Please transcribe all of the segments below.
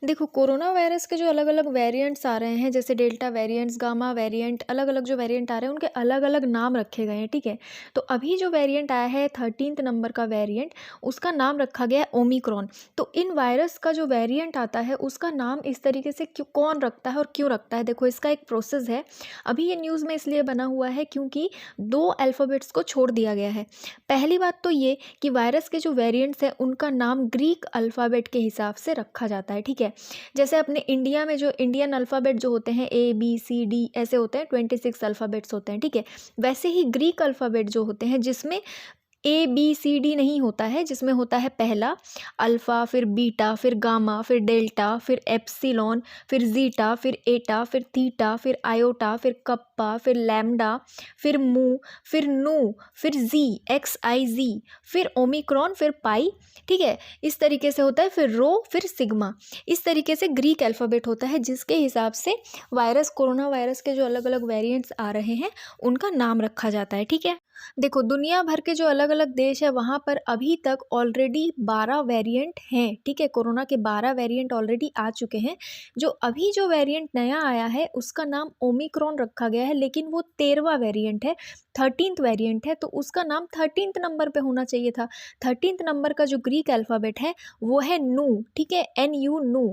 देखो, corona virus के जो अलग-अलग वेरिएंट्स आ रहे हैं, जैसे डेल्टा वेरिएंट्स, गामा वेरिएंट, अलग-अलग जो वेरिएंट आ रहे हैं, उनके अलग-अलग नाम रखे गए हैं, ठीक है? तो अभी जो वेरिएंट आया है 13th नंबर का वेरिएंट, उसका नाम रखा गया है ओमिक्रॉन। तो इन वायरस का जो वेरिएंट आता है, उसका नाम इस तरीके से क्यों कौन रखता है और क्यों रखता है? देखो, इसका एक प्रोसेस है। अभी ये न्यूज़ में इसलिए बना हुआ है क्योंकि 2 अल्फ़ाबेट्स को छोड़ दिया गया है। पहली बात तो ये कि वायरस के जो वेरिएंट्स हैं, उनका नाम ग्रीक अल्फ़ाबेट के हिसाब से रखा जाता है, ठीक है? जैसे अपने इंडिया में जो इंडियन अल्फ़ाबेट जो होते हैं ए, बी, सी, डी ऐसे होते हैं, 26 अल्फ़ाबेट्स होते हैं, ठीक है? वैसे ही ग्रीक अल्फ़ाबेट जो होते हैं जिसमें ए बी सी डी नहीं होता है, जिसमें होता है पहला अल्फ़ा, फिर बीटा, फिर गामा, फिर डेल्टा, फिर एप्सिलॉन, फिर ज़ीटा, फिर एटा, फिर थीटा, फिर आयोटा, फिर कप्पा, फिर लैम्डा, फिर मू, फिर नू, फिर ज़ी, एक्स आई ज़ी, फिर ओमिक्रॉन, फिर पाई, ठीक है? इस तरीके से होता है, फिर रो, फिर सिग्मा। इस तरीके से ग्रीक अल्फ़ाबेट होता है, जिसके हिसाब से वायरस, कोरोना वायरस के जो अलग-अलग वेरिएंट्स आ रहे हैं, उनका नाम रखा जाता है, ठीक है? देखो, दुनिया भर के जो अलग-अलग देश है, वहाँ पर अभी तक ऑलरेडी 12 वेरिएंट हैं, ठीक है? कोरोना के 12 वेरिएंट ऑलरेडी आ चुके हैं। जो अभी जो वेरिएंट नया आया है, उसका नाम ओमिक्रॉन रखा गया है, लेकिन वो 13वां वेरिएंट है, 13th वेरिएंट है, तो उसका नाम 13th नंबर पे होना चाहिए था। 13th नंबर का जो ग्रीक अल्फ़ाबेट है, वो है नू, ठीक है? NU नू।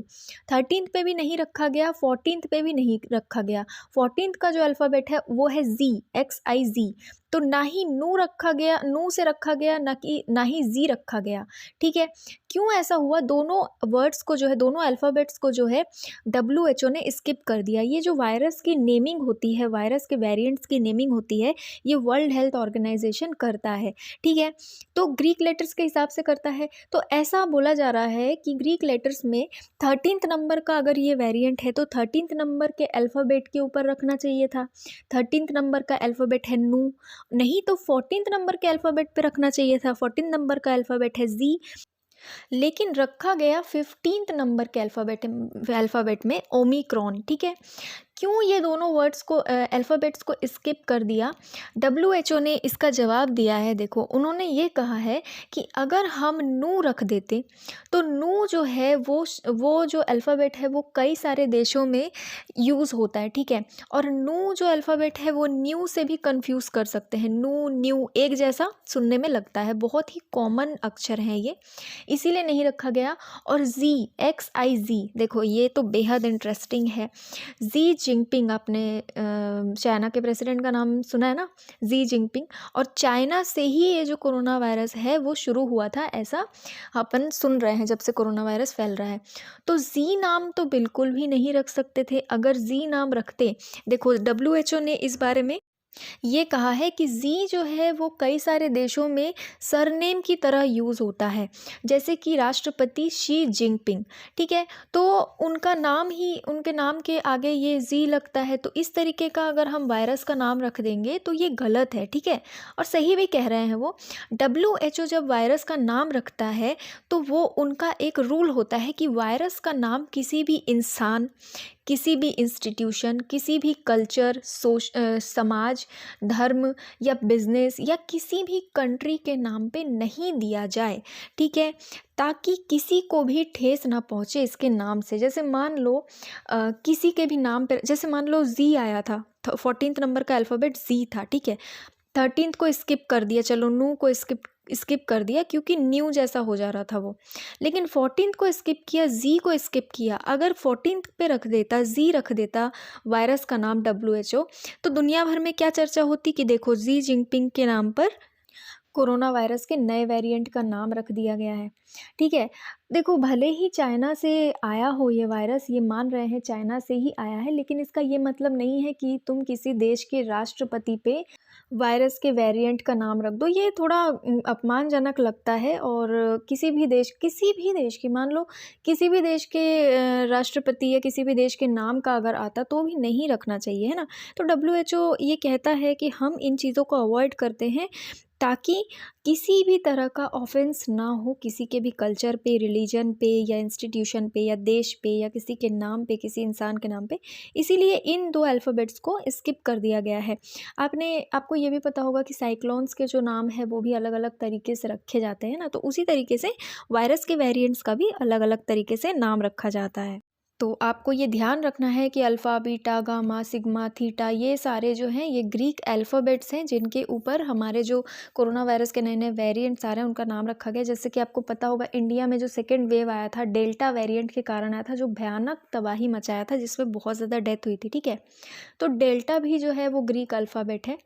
13th पे भी नहीं रखा गया, 14th पे भी नहीं रखा गया। 14th का जो अल्फ़ाबेट है, वो है ज़ी, XIZ। तो ना ही नू रखा गया, नू से रखा गया, ना ही ज़ी रखा गया, ठीक है? क्यों ऐसा हुआ? दोनों वर्ड्स को जो है, दोनों अल्फ़ाबेट्स को जो है WHO ने स्किप कर दिया। ये जो वायरस की नेमिंग होती है, वायरस के वेरिएंट्स की नेमिंग होती है, ये वर्ल्ड हेल्थ ऑर्गेनाइजेशन करता है, ठीक है? तो ग्रीक लेटर्स के हिसाब से करता है। तो ऐसा बोला जा रहा है कि ग्रीक लेटर्स में 13th नंबर का अगर ये वेरिएंट है, तो 13th नंबर के अल्फ़ाबेट के ऊपर रखना चाहिए था। 13th नंबर का अल्फ़ाबेट है नू, नहीं तो 14th नंबर के अल्फ़ाबेट पे रखना चाहिए था। 14 नंबर का अल्फ़ाबेट है ज़ी, लेकिन रखा गया 15th नंबर के अल्फ़ाबेट में ओमिक्रॉन, ठीक है? क्यों ये दोनों वर्ड्स को अल्फ़ाबेट्स को स्किप कर दिया? WHO ने इसका जवाब दिया है। देखो, उन्होंने ये कहा है कि अगर हम नू रख देते, तो नू जो है वो जो अल्फ़ाबेट है, वो कई सारे देशों में यूज़ होता है, ठीक है? और नू जो अल्फ़ाबेट है, वो न्यू से भी कन्फ्यूज़ कर सकते हैं। नू, न्यू एक जैसा सुनने में लगता है, बहुत ही कॉमन अक्षर हैं ये, इसीलिए नहीं रखा गया। और ज़ी, XIZ, देखो ये तो बेहद इंटरेस्टिंग है। ज़ी जिनपिंग, आपने चाइना के प्रेसिडेंट का नाम सुना है ना? ज़ी जिनपिंग। और चाइना से ही ये जो कोरोना वायरस है, वो शुरू हुआ था, ऐसा अपन सुन रहे हैं जब से कोरोना वायरस फैल रहा है। तो ज़ी नाम तो बिल्कुल भी नहीं रख सकते थे। अगर ज़ी नाम रखते, देखो WHO ने इस बारे में ये कहा है कि ज़ी जो है वो कई सारे देशों में सरनेम की तरह यूज़ होता है, जैसे कि राष्ट्रपति शी जिनपिंग, ठीक है? तो उनका नाम ही, उनके नाम के आगे ये ज़ी लगता है, तो इस तरीके का अगर हम वायरस का नाम रख देंगे तो ये गलत है, ठीक है? और सही भी कह रहे हैं वो। WHO जब वायरस का नाम रखता है, तो वो उनका एक रूल होता है कि वायरस का नाम किसी भी इंसान, किसी भी इंस्टीट्यूशन, किसी भी कल्चर, समाज, धर्म या बिजनेस या किसी भी कंट्री के नाम पे नहीं दिया जाए, ठीक है? ताकि किसी को भी ठेस ना पहुँचे इसके नाम से। जैसे मान लो किसी के भी नाम पे, जैसे मान लो ज़ी आया था, 14th नंबर का अल्फ़ाबेट ज़ी था, ठीक है? 13th को स्किप कर दिया, चलो नू को स्किप कर दिया क्योंकि न्यू जैसा हो जा रहा था वो। लेकिन 14th को स्किप किया, ज़ी को स्किप किया। अगर 14th पे रख देता, ज़ी रख देता वायरस का नाम WHO, तो दुनिया भर में क्या चर्चा होती कि देखो, ज़ी जिनपिंग के नाम पर कोरोना वायरस के नए वेरिएंट का नाम रख दिया गया है, ठीक है? देखो, भले ही चाइना से आया हो ये वायरस, ये मान रहे हैं चाइना से ही आया है, लेकिन इसका ये मतलब नहीं है कि तुम किसी देश के राष्ट्रपति पे वायरस के वेरिएंट का नाम रख दो। ये थोड़ा अपमानजनक लगता है। और किसी भी देश की, मान लो किसी भी देश के राष्ट्रपति या किसी भी देश के नाम का अगर आता, तो भी नहीं रखना चाहिए, है ना? तो WHO ये कहता है कि हम इन चीज़ों को अवॉइड करते हैं ताकि किसी भी तरह का ऑफेंस ना हो किसी के भी कल्चर पे, रिलीजन पे या इंस्टीट्यूशन पे या देश पे या किसी के नाम पे, किसी इंसान के नाम पे। इसीलिए इन 2 अल्फ़ाबेट्स को स्किप कर दिया गया है। आपको ये भी पता होगा कि साइक्लोन्स के जो नाम है वो भी अलग-अलग तरीके से रखे जाते हैं ना, तो उसी तरीके से वायरस के वेरिएंट्स का भी अलग-अलग तरीके से नाम रखा जाता है। तो आपको ये ध्यान रखना है कि alpha, beta, gamma, sigma, theta ये सारे जो हैं ये ग्रीक अल्फ़ाबेट्स हैं जिनके ऊपर हमारे जो कोरोना वायरस के नए-नए वेरिएंट्स आ रहे हैं उनका नाम रखा गया है। जैसे कि आपको पता होगा इंडिया में जो सेकंड वेव आया था डेल्टा वेरिएंट के कारण आया था जो भयानक तबाही मचाया था जिसमें बहुत ज़्यादा डेथ हुई थी, ठीक है? तो डेल्टा भी जो है वो ग्रीक अल्फ़ाबेट है।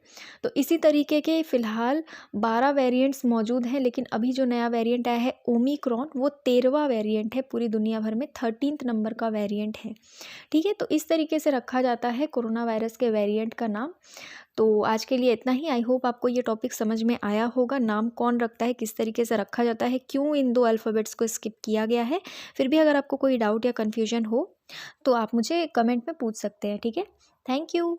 तो इसी तरीके के फ़िलहाल 12 वेरिएंट्स मौजूद हैं, लेकिन अभी जो नया वेरिएंट आया है ओमिक्रॉन वो 13वां वेरिएंट है पूरी दुनिया भर में, 13th नंबर का वेरिएंट है। ठीक है? तो इस तरीके से रखा जाता है कोरोना वायरस के वेरिएंट का नाम। तो आज के लिए इतना ही। आई होप आपको ये टॉपिक समझ में आया होगा, नाम कौन रखता है, किस तरीके से रखा जाता है, क्यों इन 2 अल्फ़ाबेट्स को स्किप किया गया है। फिर भी अगर आपको कोई डाउट या कन्फ्यूजन हो, तो आप मुझे कमेंट में पूछ सकते हैं, ठीक है? Thank you.